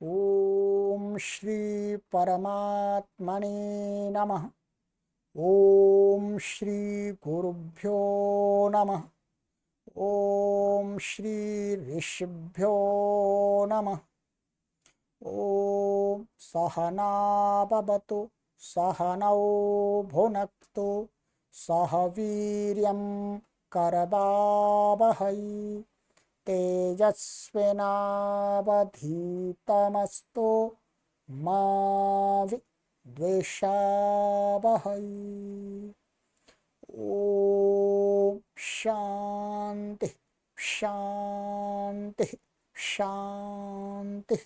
ओम श्री परमात्मने नमः। ओम श्री गुरुभ्यो नमः। ओम श्री ऋषिभ्यो नमः। ओम सहना भवतु सहनौ भुनक्तु सह वीर्यं करवावहै तेजस्विनावधीतमस्तु मा विद्विषावहै। ओम शांति शांति शांति।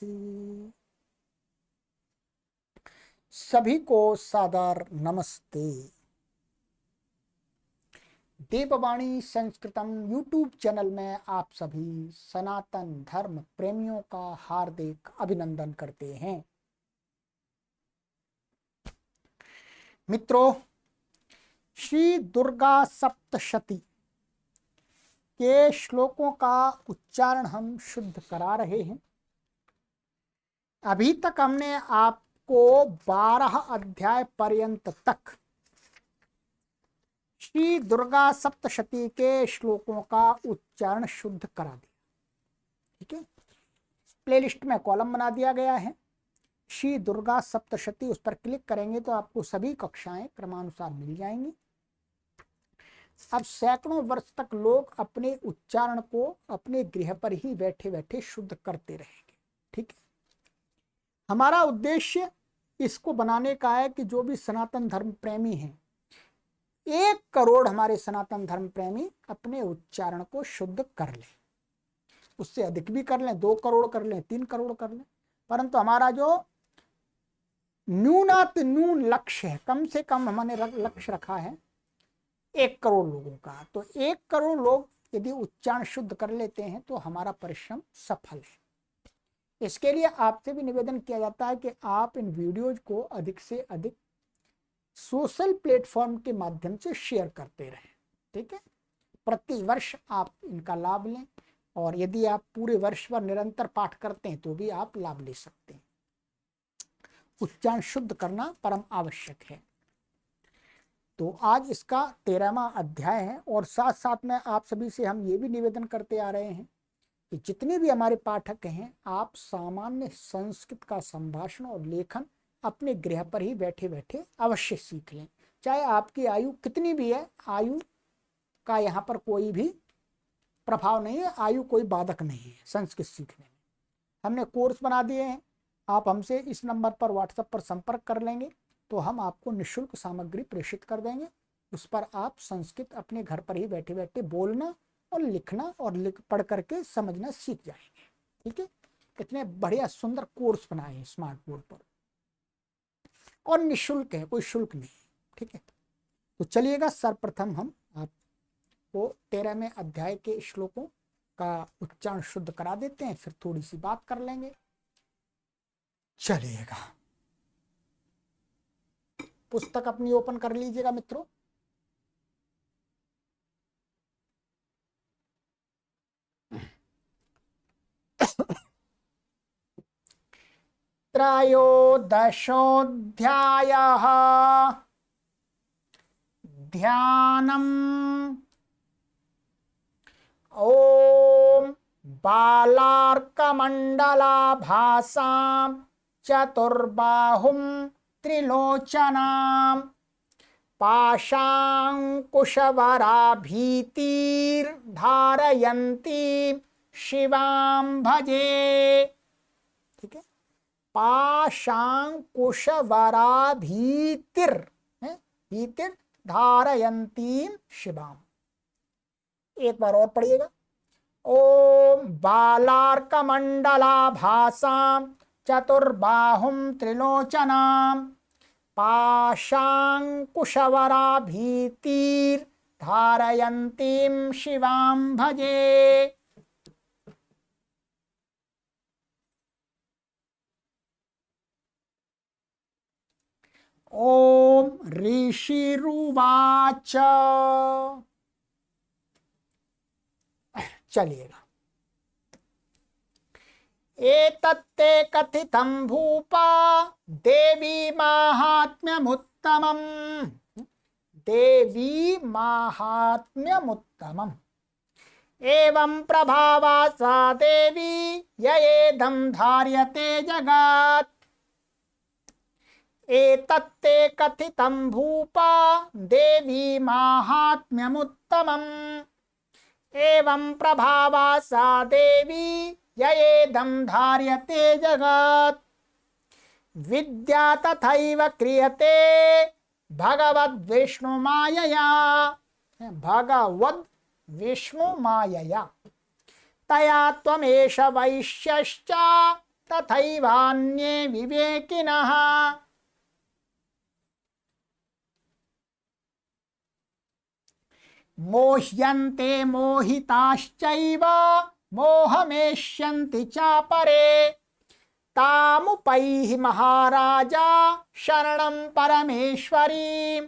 सभी को सादर नमस्ते। देववाणी संस्कृतम यूट्यूब चैनल में आप सभी सनातन धर्म प्रेमियों का हार्दिक अभिनंदन करते हैं। मित्रों, श्री दुर्गा सप्तशती के श्लोकों का उच्चारण हम शुद्ध करा रहे हैं। अभी तक हमने आपको 12 अध्याय पर्यंत तक श्री दुर्गा सप्तशती के श्लोकों का उच्चारण शुद्ध करा दिया। ठीक है, प्लेलिस्ट में कॉलम बना दिया गया है श्री दुर्गा सप्तशती। उस पर क्लिक करेंगे तो आपको सभी कक्षाएं क्रमानुसार मिल जाएंगी। अब सैकड़ों वर्ष तक लोग अपने उच्चारण को अपने गृह पर ही बैठे बैठे शुद्ध करते रहेंगे। ठीक है, हमारा उद्देश्य इसको बनाने का है कि जो भी सनातन धर्म प्रेमी हैं, 1 करोड़ हमारे सनातन धर्म प्रेमी अपने उच्चारण को शुद्ध कर लें। उससे अधिक भी कर लें, 2 करोड़ कर लें, 3 करोड़ कर लें, परंतु हमारा जो न्यूनात न्यून लक्ष्य है, कम से कम हमने लक्ष्य रखा है 1 करोड़ लोगों का। तो 1 करोड़ लोग यदि उच्चारण शुद्ध कर लेते हैं तो हमारा परिश्रम सफल है। इसके लिए आपसे भी निवेदन किया जाता है कि आप इन वीडियोज को अधिक से अधिक सोशल प्लेटफॉर्म के माध्यम से शेयर करते रहें। ठीक है, प्रति वर्ष आप इनका लाभ लें, और यदि आप पूरे वर्ष भर निरंतर पाठ करते हैं तो भी आप लाभ ले सकते हैं। उच्चारण शुद्ध करना परम आवश्यक है। तो आज इसका 13वां अध्याय है, और साथ साथ में आप सभी से हम ये भी निवेदन करते आ रहे हैं कि जितने भी हमारे पाठक हैं, आप सामान्य संस्कृत का संभाषण और लेखन अपने गृह पर ही बैठे बैठे अवश्य सीख लें। चाहे आपकी आयु कितनी भी है, आयु का यहाँ पर कोई भी प्रभाव नहीं है, आयु कोई बाधक नहीं है संस्कृत सीखने में। हमने कोर्स बना दिए हैं। आप हमसे इस नंबर पर व्हाट्सएप पर संपर्क कर लेंगे तो हम आपको निःशुल्क सामग्री प्रेषित कर देंगे। उस पर आप संस्कृत अपने घर पर ही बैठे बैठे बोलना और लिखना और पढ़ करके समझना सीख जाएंगे। ठीक है, इतने बढ़िया सुंदर कोर्स बनाए हैं स्मार्ट बोर्ड पर, और निःशुल्क है, कोई शुल्क नहीं। ठीक है, तो चलिएगा, सर्वप्रथम हम आपको 13वें अध्याय के श्लोकों का उच्चारण शुद्ध करा देते हैं, फिर थोड़ी सी बात कर लेंगे। चलिएगा, पुस्तक अपनी ओपन कर लीजिएगा मित्रों। त्रयोदशोऽध्यायः ध्यानम्। ॐ बालार्कमण्डलाभासां चतुर्बाहुं त्रिलोचनां पाशाङ्कुशवराभीतिर्धारयन्तीं शिवां भजे। ठीक है, पाशाङ्कुशवराभीतिर् भीतिर धारयन्तीं शिवाम। एक बार और पढ़िएगा। ओम बालार्कमण्डलाभासां चतुर्बाहुं त्रिलोचनां पाशाङ्कुशवराभीतिर्धारयन्तीं शिवां भजे। ओम ऋषिरुवाच। चलिएगा, एतत्ते कथितं भूपा देवी माहात्म्यमुत्तमम्। देवी माहात्म्यमुत्तमम्। एवं प्रभावा सा देवी ययेदं धार्यते जगात्। एतत्ते कथितं भूपा देवी माहात्म्यमुत्तमम्। एवं प्रभावा सा देवी ययेदं धार्यते जगत्। विद्या तथैव क्रियते भगवद्विष्णुमायया। भगवद् विष्णुमायया तया त्वमेष वैश्यश्च तथैवान्ये विवेकिनः। मोह्यन्ते मोहिताश्चैव मोहमेष्यन्ति चापरे। तामुपैहि महाराजा शरणं परमेश्वरीम्।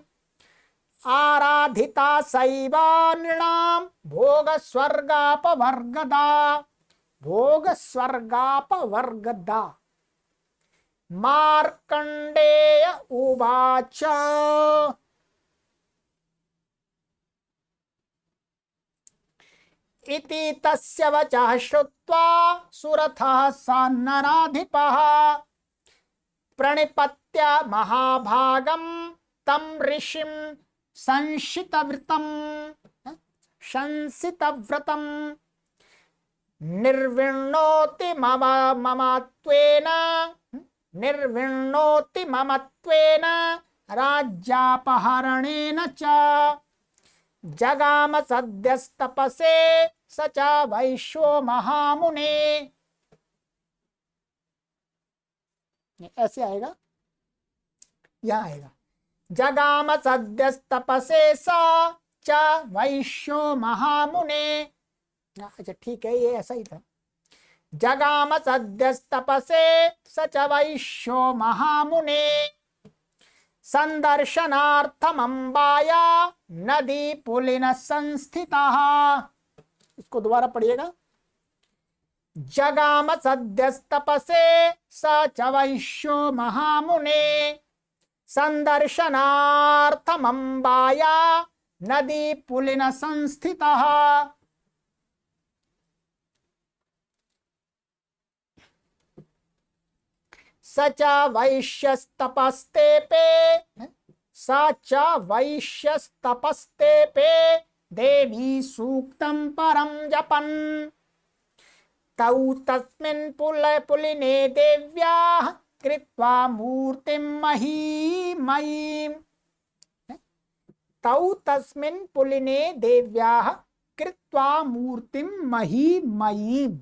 आराधिता सैवा नृणां भोगस्वर्गापवर्गदा। भोगस्वर्गापवर्गदा। मार्कण्डेय उवाच इति तस्य वचः श्रुत्वा सुरथः सन्नराधिपः प्रणिपत्य महाभागं तं ऋषिं संशितव्रतं निर्विण्णोति ममत्वेन राज्यापहरणेन च। जगाम सद्यस्तपसे स च वैश्यो महामुने। ऐसे आएगा, यहां आएगा जगाम सद्यस्तपसे स च वैश्यो महामुने। अच्छा ठीक है, ये ऐसा ही था। जगाम सद्यस्तपसे स च वैश्यो महामुने। संदर्शनार्थमंबाया नदी पुलिन संस्थितः। इसको दोबारा पढ़िएगा। जगाम सद्यस्तपसे स च वैश्यो महामुने। संदर्शनार्थमंबाया नदी पुलिन संस्थितः। स च वैश्यस्तपस्तेपे देवी सूक्तं परं जपन्। तौ तस्मिन् पुलिने देव्याः कृत्वा मूर्तिं महीमयीम्। तौ तस्मिन् पुलिने देव्याः कृत्वा मूर्तिं महीमयीम्।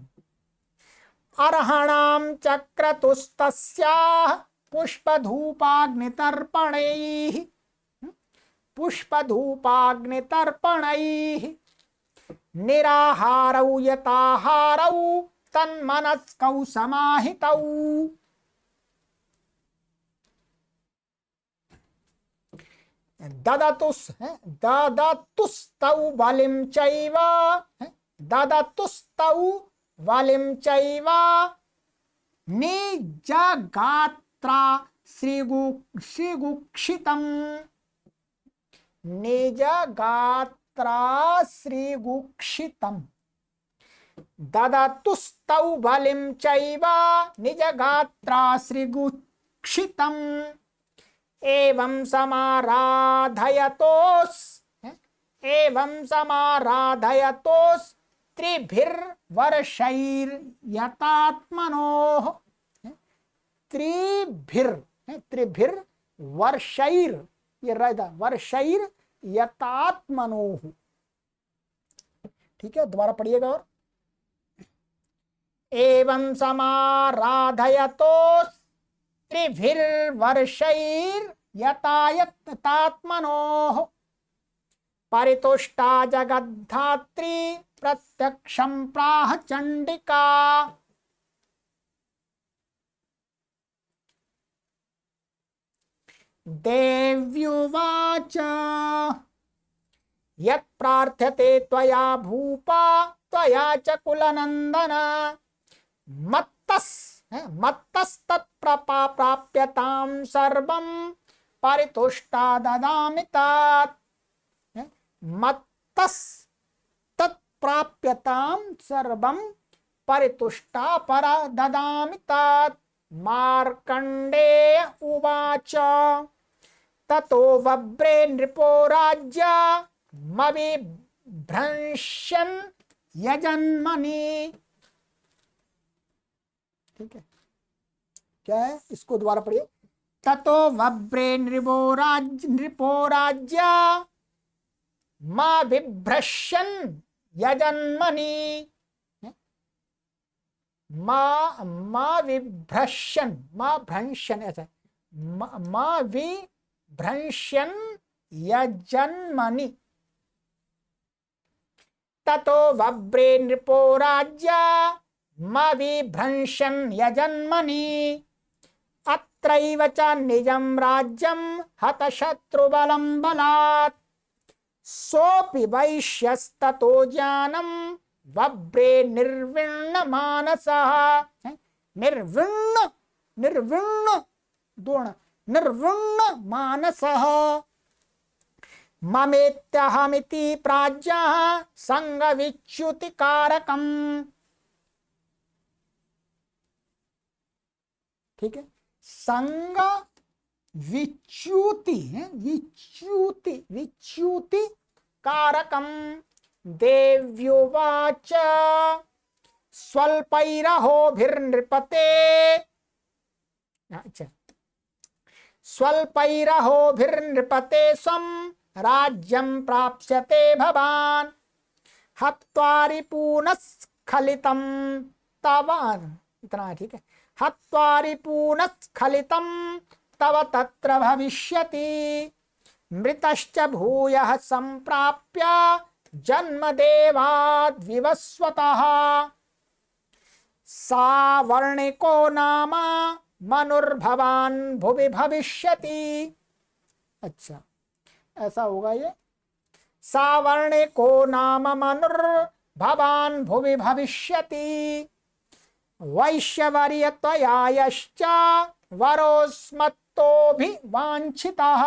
अर्हणां चक्रतुस्तस्याः पुष्पधूपाग्नितर्पणैः निराहारौ यताहारौ तन्मनस्कौ समाहितौ। ददतुस्तौ बलिं चैव वालिं चैव निजगात्रा श्रीगुक्षितम्। निजगात्रा श्रीगुक्षितम्। ददतुस्तौ बलिं चैव निजगात्रा श्रीगुक्षितम्। एवं समाराधयतोस् त्रिभिर्वर्षैर्यतात्मनोः। त्रिभिर्वर्षैर, ये रहता वर्षैर्यतात्मनोः। ठीक है, दोबारा पढ़िएगा। और एवं समाराधयतोस् त्रिभिर्वर्षैर्यतात्मनोः। परितुष्टा जगद्धात्री प्रत्यक्षं प्राह चंडिका। देव्युवाच यत् प्रार्थ्यते त्वया भूपा त्वया च कुलनंदन। मत्त मत्तस्तत्प्राप्यतां सर्वं परितुष्टा ददामि तात। मत्तस्तत्प्राप्यतां सर्वं परितुष्टा पर ददामि तात। मार्कण्डेय उवाच ततो वव्रे नृपो राज्यमविभ्रंशन् यजन्मनि। ठीक है, क्या है, इसको दोबारा पढ़िए। ततो वव्रे नृपो राज्यमविभ्रंशन् यजन्मनि। माँ भ्रंशन ऐसा, माँ विभ्रंशन यजन्मनि। ततो वव्रे नृपो राज्यमविभ्रंशन् यजन्मनि। अत्रैव च निजं राज्यं हतशत्रुबलं बलात्। सोऽपि वैश्यस्ततो ज्ञानं वव्रे निर्विण्ण मानसः। निर्विण्ण मानसः। ममेत्यहमिति प्राज्ञः संगविच्युतिकारकम्। ठीक है, संग विच्युति विच्युति कारकम। देव्युवाच स्वल्पैरहोभिर्नृपते। अच्छा, स्वल्पैरहोभिर्नृपते स्वं राज्यं प्राप्स्यते भवान्। हत्वारि पूनस्खलितं तव, इतना है, ठीक है। हत्वारि पूनस्खलितं तव तत्र भविष्यति। मृतश्च भूयः संप्राप्य जन्मदेवाद् विवस्वतः। सावर्णिको नाम मनुर्भवान् भुवि भविष्यति। अच्छा, ऐसा होगा ये। सावर्णिको नाम मनुर्भवान् भुवि भविष्यति। वैश्यवर्यत्वया यश्च वरोस्मत्तोऽभिवाञ्छितः।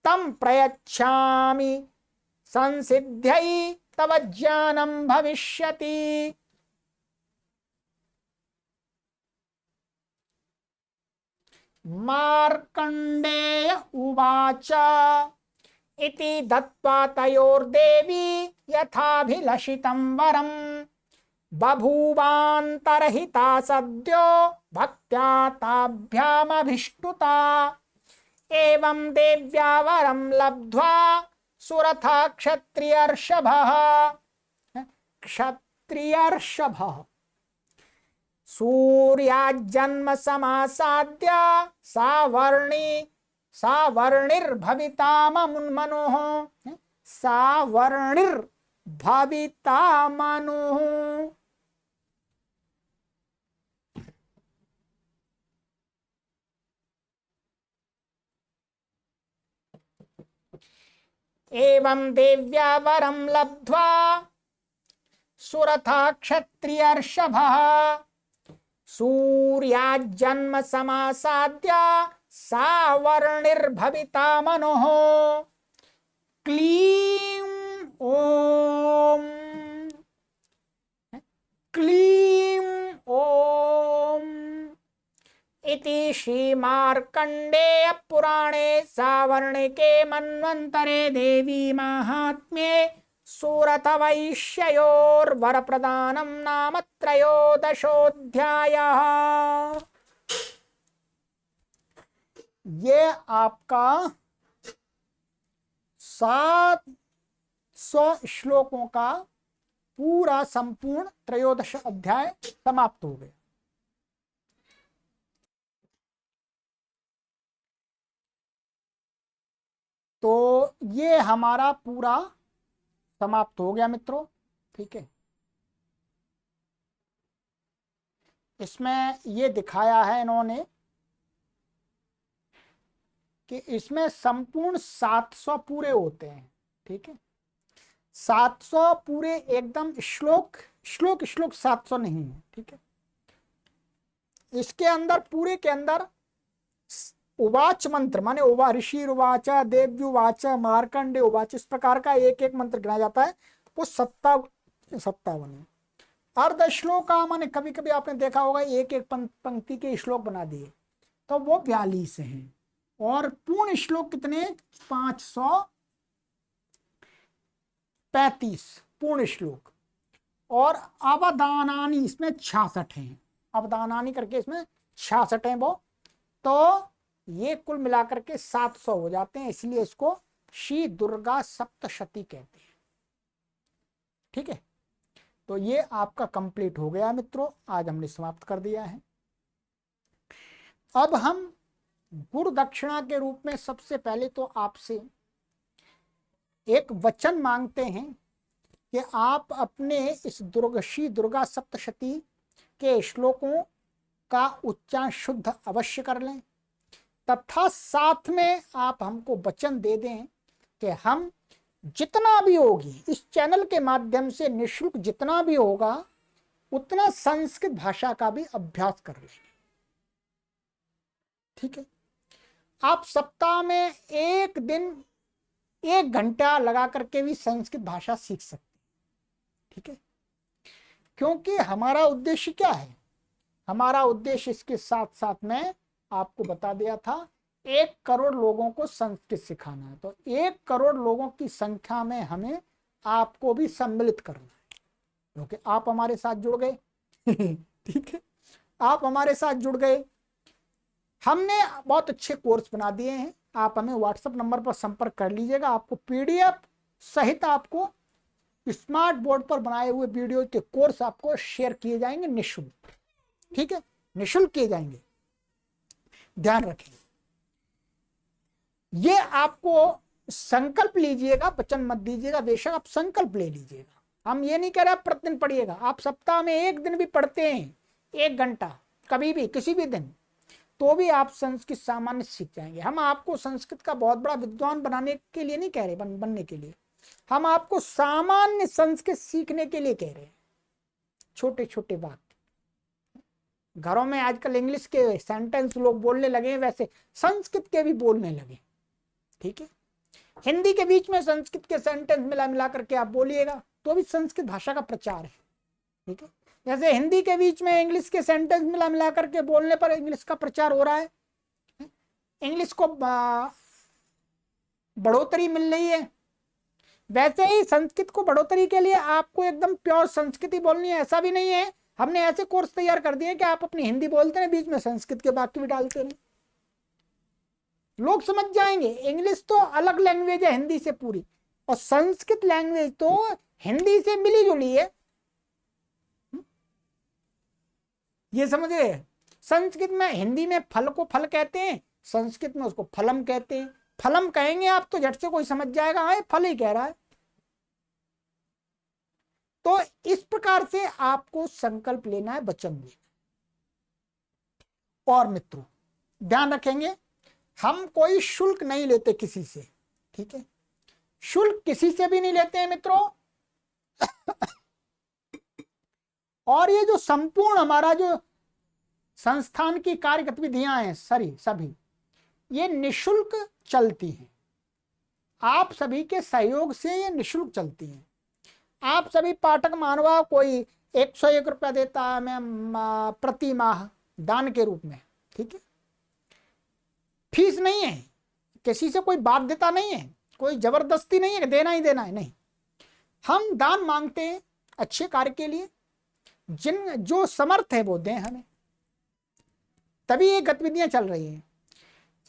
तं प्रयच्छामि संसिद्ध्यै तव ज्ञानं भविष्यति। मार्कण्डेय उवाच इति दत्त्वा तयोर्देवी यथाभिलषितं वरं। बभूवान्तर्हिता सद्यो भक्त्या ताभ्यामभिष्टुता। एवं देव्या वरं लब्ध्वा सुरथा क्षत्रियर्षभः। क्षत्रियर्षभः सूर्याजन्म समासाद्य सावर्णिर्भविता मनुः। सावर्णिर्भविता मनुः। एवं देव्या वरं लब्ध्वा सुरथा क्षत्रियर्षभः। सूर्याजन्म समासाद्य सावर्णिर्भविता मनुः। क्लीं ओम, क्लीं ओम इति श्रीमार्कण्डेय पुराणे सावर्णिके मन्वन्तरे देवी माहात्म्ये सूरत वैश्ययोर्वरप्रदानं नाम त्रयोदशोऽध्यायः। ये आपका 700 श्लोकों का पूरा संपूर्ण त्रयोदश अध्याय समाप्त हो गया। तो ये हमारा पूरा समाप्त हो गया मित्रों। ठीक है, इसमें ये दिखाया है इन्होंने कि इसमें संपूर्ण 700 पूरे होते हैं। ठीक है, 700 पूरे एकदम श्लोक 700 नहीं है। ठीक है, इसके अंदर पूरे के अंदर उवाच मंत्र माने उवा ऋषि उवाच देव्युवाच मार्कंडे उवाच इस प्रकार का एक एक मंत्र गिनाया जाता है। वो 57 है। अर्ध श्लोक का माने कभी कभी आपने देखा होगा एक एक पंक्ति के श्लोक बना दिए, तो वो 42 हैं। और पूर्ण श्लोक कितने? 535 पूर्ण श्लोक। और अवदानानी इसमें 66 हैं, अवदानानी करके इसमें 66 हैं वो। तो ये कुल मिलाकर के 700 हो जाते हैं, इसलिए इसको श्री दुर्गा सप्तशती कहते हैं। ठीक है, तो ये आपका कंप्लीट हो गया मित्रों, आज हमने समाप्त कर दिया है। अब हम गुरु दक्षिणा के रूप में सबसे पहले तो आपसे एक वचन मांगते हैं कि आप अपने इस श्री दुर्गा सप्तशती के श्लोकों का उच्चारण शुद्ध अवश्य कर लें, तथा साथ में आप हमको वचन दे दें कि हम जितना भी होगी इस चैनल के माध्यम से निःशुल्क जितना भी होगा उतना संस्कृत भाषा का भी अभ्यास कर लेंगे। ठीक है, आप सप्ताह में एक दिन 1 घंटा लगा करके भी संस्कृत भाषा सीख सकते हैं। ठीक है, क्योंकि हमारा उद्देश्य क्या है? हमारा उद्देश्य इसके साथ साथ में आपको बता दिया था 1 करोड़ लोगों को संस्कृत सिखाना है। तो 1 करोड़ लोगों की संख्या में हमें आपको भी सम्मिलित करना है, क्योंकि आप हमारे साथ जुड़ गए। ठीक है, आप हमारे साथ जुड़ गए। हमने बहुत अच्छे कोर्स बना दिए हैं, आप हमें व्हाट्सएप नंबर पर संपर्क कर लीजिएगा। आपको पीडीएफ सहित आपको स्मार्ट बोर्ड पर बनाए हुए वीडियो के कोर्स आपको शेयर किए जाएंगे निःशुल्क। ठीक है, निःशुल्क किए जाएंगे, ध्यान रखें। ये आपको संकल्प लीजिएगा, वचन मत दीजिएगा, बेशक आप संकल्प ले लीजिएगा। हम ये नहीं कह रहे आप प्रतिदिन पढ़िएगा, आप सप्ताह में 1 दिन भी पढ़ते हैं 1 घंटा कभी भी किसी भी दिन, तो भी आप संस्कृत सामान्य सीख जाएंगे। हम आपको संस्कृत का बहुत बड़ा विद्वान बनाने के लिए नहीं कह रहे, बनने के लिए, हम आपको सामान्य संस्कृत सीखने के लिए कह रहे हैं। छोटे छोटे बात, घरों में आजकल इंग्लिश के सेंटेंस लोग बोलने लगे, वैसे संस्कृत के भी बोलने लगे। ठीक है, हिंदी के बीच में संस्कृत के सेंटेंस मिला मिला करके आप बोलिएगा तो भी संस्कृत भाषा का प्रचार है। ठीक है, जैसे हिंदी के बीच में इंग्लिश के सेंटेंस मिला मिला करके बोलने पर इंग्लिश का प्रचार हो रहा है, इंग्लिश को बढ़ोतरी मिल रही है, वैसे ही संस्कृत को बढ़ोतरी के लिए आपको एकदम प्योर संस्कृति बोलनी है ऐसा भी नहीं है। हमने ऐसे कोर्स तैयार कर दिए कि आप अपनी हिंदी बोलते हैं, बीच में संस्कृत के वाक्य भी डालते हैं, लोग समझ जाएंगे। इंग्लिश तो अलग लैंग्वेज है हिंदी से पूरी, और संस्कृत लैंग्वेज तो हिंदी से मिली जुली है। ये समझ रहे? संस्कृत में, हिंदी में फल को फल कहते हैं, संस्कृत में उसको फलम कहते हैं। फलम कहेंगे आप तो झट से कोई समझ जाएगा, हाँ फल ही कह रहा है। तो इस प्रकार से आपको संकल्प लेना है, वचन लेना। और मित्रों ध्यान रखेंगे, हम कोई शुल्क नहीं लेते किसी से। ठीक है, शुल्क किसी से भी नहीं लेते हैं मित्रों। और ये जो संपूर्ण हमारा जो संस्थान की कार्य गतिविधियां हैं सभी ये निःशुल्क चलती हैं। आप सभी के सहयोग से ये निःशुल्क चलती हैं। आप सभी पाठक मानवा कोई 101 रुपया देता है मैं प्रति माह दान के रूप में। ठीक है, फीस नहीं है, किसी से कोई बाध्यता नहीं है, कोई जबरदस्ती नहीं है कि देना ही देना है, नहीं। हम दान मांगते हैं अच्छे कार्य के लिए, जो समर्थ है वो दें हमें, तभी ये गतिविधियां चल रही हैं।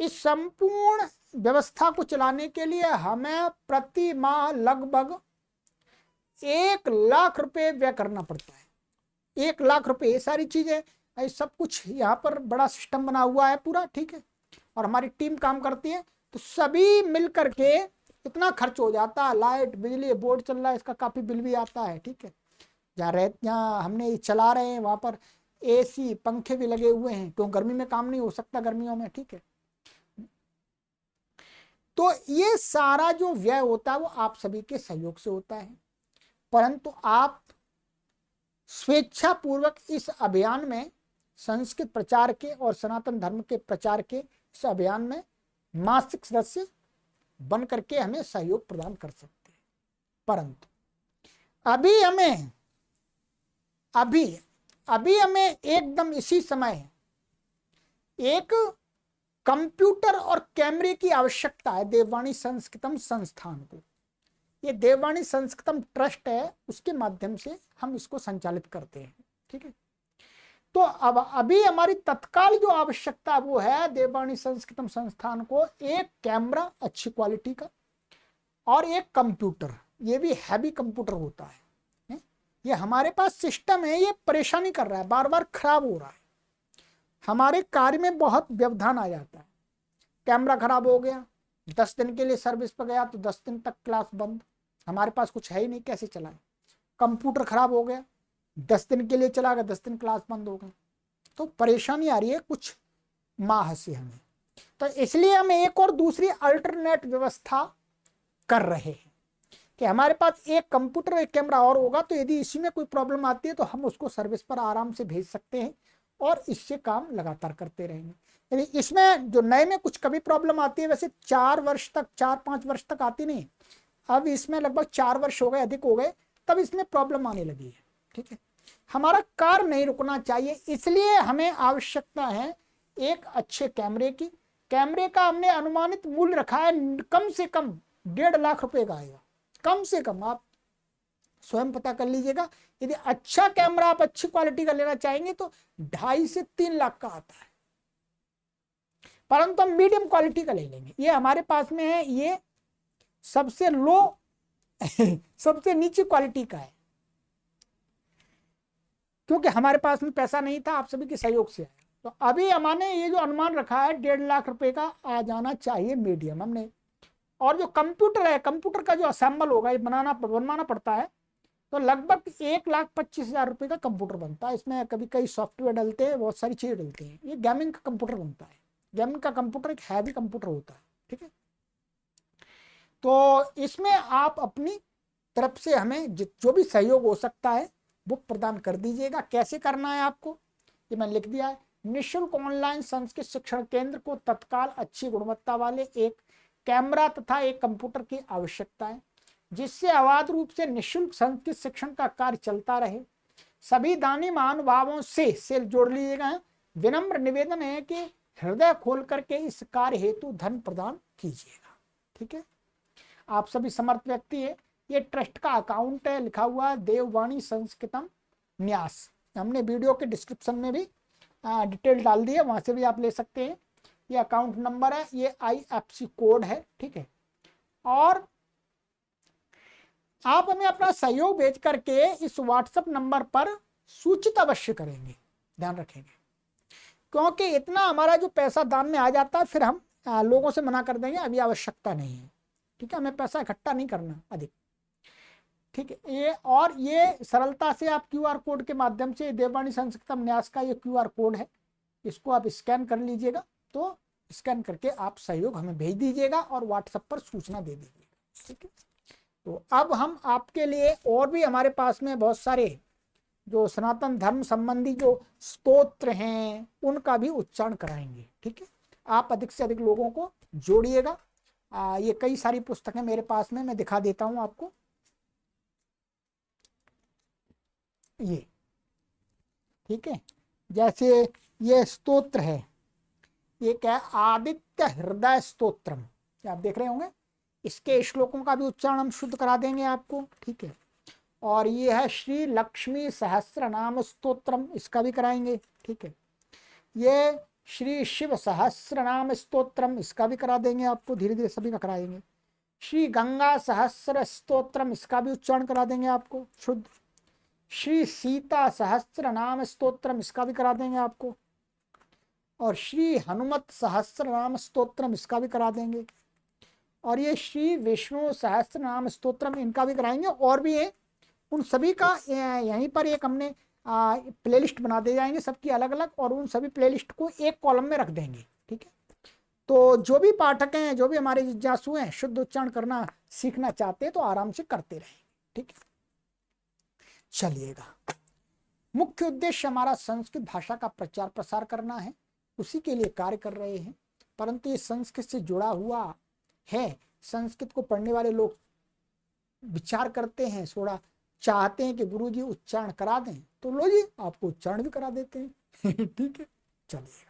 इस संपूर्ण व्यवस्था को चलाने के लिए हमें प्रति माह लगभग 1 लाख रुपए व्यय करना पड़ता है। 1 लाख रुपए, ये सारी चीजें, सब कुछ यहाँ पर बड़ा सिस्टम बना हुआ है पूरा। ठीक है, और हमारी टीम काम करती है, तो सभी मिल करके इतना खर्च हो जाता है। लाइट बिजली बोर्ड चल रहा है, इसका काफी बिल भी आता है। ठीक है, जहाँ हमने चला रहे हैं वहां पर एसी पंखे भी लगे हुए हैं, क्यों गर्मी में काम नहीं हो सकता गर्मियों में। ठीक है, तो ये सारा जो व्यय होता है वो आप सभी के सहयोग से होता है, परंतु आप स्वेच्छा पूर्वक इस अभियान में संस्कृत प्रचार के और सनातन धर्म के प्रचार के इस अभियान में मासिक सदस्य बन करके हमें सहयोग प्रदान कर सकते हैं। परंतु अभी हमें एकदम इसी समय एक कंप्यूटर और कैमरे की आवश्यकता है देववाणी संस्कृतम संस्थान को। ये देववाणी संस्कृतम ट्रस्ट है, उसके माध्यम से हम इसको संचालित करते हैं। ठीक है, तो अब अभी हमारी तत्काल जो आवश्यकता वो है देववाणी संस्कृतम संस्थान को एक कैमरा अच्छी क्वालिटी का और एक कंप्यूटर, ये भी हैवी कंप्यूटर होता है। ये हमारे पास सिस्टम है, ये परेशानी कर रहा है, बार बार खराब हो रहा है, हमारे कार्य में बहुत व्यवधान आ जाता है। कैमरा खराब हो गया, 10 दिन के लिए सर्विस पर गया तो 10 दिन तक क्लास बंद, हमारे पास कुछ है ही नहीं, कैसे चलाएं। कंप्यूटर खराब हो गया, 10 दिन के लिए चला गया, 10 दिन क्लास बंद हो गई, तो परेशानी आ रही है कुछ माह से हमें। तो इसलिए हम एक और दूसरी अल्टरनेट व्यवस्था कर रहे हैं कि हमारे पास एक कंप्यूटर एक कैमरा और होगा, तो यदि इसी में कोई प्रॉब्लम आती है तो हम उसको सर्विस पर आराम से भेज सकते हैं और इससे काम लगातार करते रहेंगे। यदि इसमें जो नए में कुछ कभी प्रॉब्लम आती है, वैसे 4 वर्ष तक 4-5 वर्ष तक आती नहीं, अब इसमें लगभग 4 वर्ष हो गए, अधिक हो गए, तब इसमें प्रॉब्लम आने लगी है। ठीक है, हमारा कार्य नहीं रुकना चाहिए, इसलिए हमें आवश्यकता है एक अच्छे कैमरे की। कैमरे का हमने अनुमानित मूल्य रखा है कम से कम 1.5 लाख रुपए का आएगा, कम से कम। आप स्वयं पता कर लीजिएगा, यदि अच्छा कैमरा आप अच्छी क्वालिटी का लेना चाहेंगे तो 2.5 से 3 लाख का आता है, परंतु हम मीडियम क्वालिटी का ले लेंगे। ये हमारे पास में है, ये सबसे लो सबसे नीची क्वालिटी का है, क्योंकि हमारे पास में पैसा नहीं था, आप सभी के सहयोग से आया। तो अभी हमने ये जो अनुमान रखा है 1.5 लाख रुपए का आ जाना चाहिए मीडियम हमने। और जो कंप्यूटर है, कंप्यूटर का जो असेंबल होगा, ये बनवाना पड़ता है, तो लगभग 1,25,000 रुपए का कंप्यूटर बनता है। इसमें कभी कई सॉफ्टवेयर डलते हैं, बहुत सारी चीजें डलती हैं। ये गेमिंग का कंप्यूटर बनता है, गेमिंग का कंप्यूटर एक हैवी कंप्यूटर होता है। ठीक है, तो इसमें आप अपनी तरफ से हमें जो भी सहयोग हो सकता है वो प्रदान कर दीजिएगा। कैसे करना है आपको, ये मैंने लिख दिया है। निःशुल्क ऑनलाइन संस्कृत शिक्षण केंद्र को तत्काल अच्छी गुणवत्ता वाले एक कैमरा तथा एक कंप्यूटर की आवश्यकता है, जिससे अवैध रूप से निःशुल्क संस्कृत शिक्षण का कार्य चलता रहे। सभी दानी महानुभावों से जोड़ लीजिएगा। विनम्र निवेदन है कि हृदय खोल करके इस कार्य हेतु धन प्रदान कीजिएगा। ठीक है, आप सभी समर्थ व्यक्ति है। ये ट्रस्ट का अकाउंट है, लिखा हुआ है देववाणी संस्कृतम न्यास। हमने वीडियो के डिस्क्रिप्शन में भी डिटेल डाल दी है, वहां से भी आप ले सकते हैं। ये अकाउंट नंबर है, ये IFSC कोड है। ठीक है, और आप हमें अपना सहयोग भेज करके इस व्हाट्सएप नंबर पर सूचित अवश्य करेंगे, ध्यान रखेंगे, क्योंकि इतना हमारा जो पैसा दान में आ जाता है फिर हम लोगों से मना कर देंगे, अभी आवश्यकता नहीं है। ठीक है, हमें पैसा इकट्ठा नहीं करना अधिक। ठीक है, ये सरलता से आप QR कोड के माध्यम से, देववाणी संस्कृतम न्यास का ये QR कोड है, इसको आप स्कैन कर लीजिएगा। तो स्कैन करके आप सहयोग हमें भेज दीजिएगा और व्हाट्सएप पर सूचना दे दीजिएगा। ठीक है, तो अब हम आपके लिए और भी हमारे पास में बहुत सारे जो सनातन धर्म संबंधी जो स्तोत्र हैं उनका भी उच्चारण कराएंगे। ठीक है, आप अधिक से अधिक लोगों को जोड़िएगा। ये कई सारी पुस्तकें मेरे पास में, मैं दिखा देता हूं आपको। ये ठीक है, जैसे ये स्तोत्र है, ये क्या है, आदित्य हृदय स्तोत्रम, आप देख रहे होंगे। इसके श्लोकों का भी उच्चारण हम शुद्ध करा देंगे आपको। ठीक है, और ये है श्री लक्ष्मी सहस्त्र नाम स्तोत्रम, इसका भी कराएंगे। ठीक है, ये श्री शिव सहस्त्र नाम स्तोत्रम, इसका भी करा देंगे आपको, धीरे धीरे सभी का कराएंगे। श्री गंगा सहस्त्र स्तोत्रम, इसका भी उच्चारण करा देंगे आपको शुद्ध। श्री सीता सहस्त्र नाम स्तोत्रम, इसका भी करा देंगे आपको। और श्री हनुमत सहस्त्र नाम स्तोत्रम, इसका भी करा देंगे। और ये श्री विष्णु सहस्त्र नाम स्तोत्रम, इनका भी कराएंगे। और भी है, उन सभी का यहीं पर एक हमने प्लेलिस्ट बना दे जाएंगे सबकी अलग अलग, और उन सभी प्लेलिस्ट को एक कॉलम में रख देंगे। ठीक है, तो जो भी पाठक हैं, जो भी हमारे जिज्ञासु हैं, शुद्ध उच्चारण करना सीखना चाहते हैं तो आराम से करते रहेंगे। ठीक है, चलिएगा, मुख्य उद्देश्य हमारा संस्कृत भाषा का प्रचार प्रसार करना है, उसी के लिए कार्य कर रहे हैं। परंतु ये संस्कृत से जुड़ा हुआ है, संस्कृत को पढ़ने वाले लोग विचार करते हैं, थोड़ा चाहते हैं कि गुरुजी उच्चारण करा दें, तो लो जी आपको उच्चारण भी करा देते हैं। ठीक है, चलिए,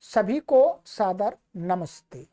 सभी को सादर नमस्ते।